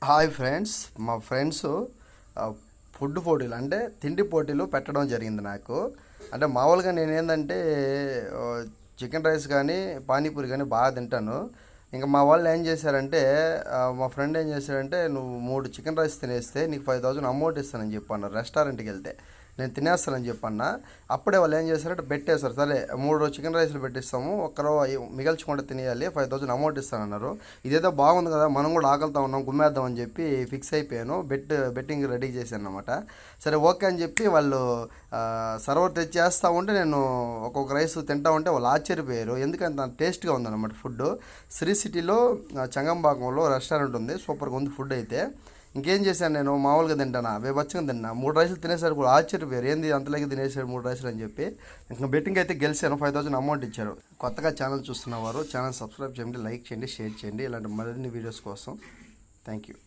Hi friends, మా friends food పోటీలు అంటే తిండి పోటీలు పెట్టడం జరిగింది నాకు. అంటే మామూలుగా నేను ఏంటంటే చికెన్ రైస్ కానీ పానీపూరి కానీ బాగా తింటాను. ఇంకా మా వాళ్ళు ఏం చేశారంటే మా ఫ్రెండ్ ఏం చేశాడంటే, నువ్వు 3 చికెన్ రైస్ తినేస్తే నీకు 5,000 అమౌంట్ ఇస్తానని చెప్పాను రెస్టారెంట్కి వెళ్తే. నేను తినేస్తానని చెప్పన్న. అప్పుడే వాళ్ళు ఏం చేశారంటే పెట్టేశారు. సరే 3 చికెన్ రైస్లు పెట్టిస్తాము, ఒక్కరో మిగల్చుకుంటే తినేయాలి, 5,000 అమౌంట్ ఇస్తానన్నారు. ఇదేదో బాగుంది కదా, మనం కూడా ఆకలితో ఉన్నాం, గుమ్మేద్దాం అని చెప్పి ఫిక్స్ అయిపోయాను. బెట్టింగ్ రెడీ చేశాను అనమాట. సరే ఓకే అని చెప్పి వాళ్ళు సర్వర్ తెచ్చేస్తూ ఉంటే నేను ఒక్కొక్క రైస్ తింటా ఉంటే వాళ్ళు ఆశ్చర్యపోయారు. ఎందుకంటే టేస్ట్గా ఉందన్నమాట ఫుడ్. శ్రీ సిటీలో చంగంబాకంలో రెస్టారెంట్ ఉంది, సూపర్గా ఉంది ఫుడ్ అయితే. ఇంకేం చేశాను, నేను మామూలుగా తింటానా, బేబచ్చగా తిన్నా. 3 రైసులు తినేసరికి కూడా ఆశ్చర్యపోయారు, ఏంది అంతలాగే తినేసాడు 3 రైసులు అని చెప్పి. ఇంకా బెట్టింగ్ అయితే గెలిచాను, 5,000 అమౌంట్ ఇచ్చారు. కొత్తగా ఛానల్ చూస్తున్నవారు ఛానల్ సబ్స్క్రైబ్ చేయండి, లైక్ చేయండి, షేర్ చేయండి ఇలాంటి మరిన్ని వీడియోస్ కోసం. Thank you.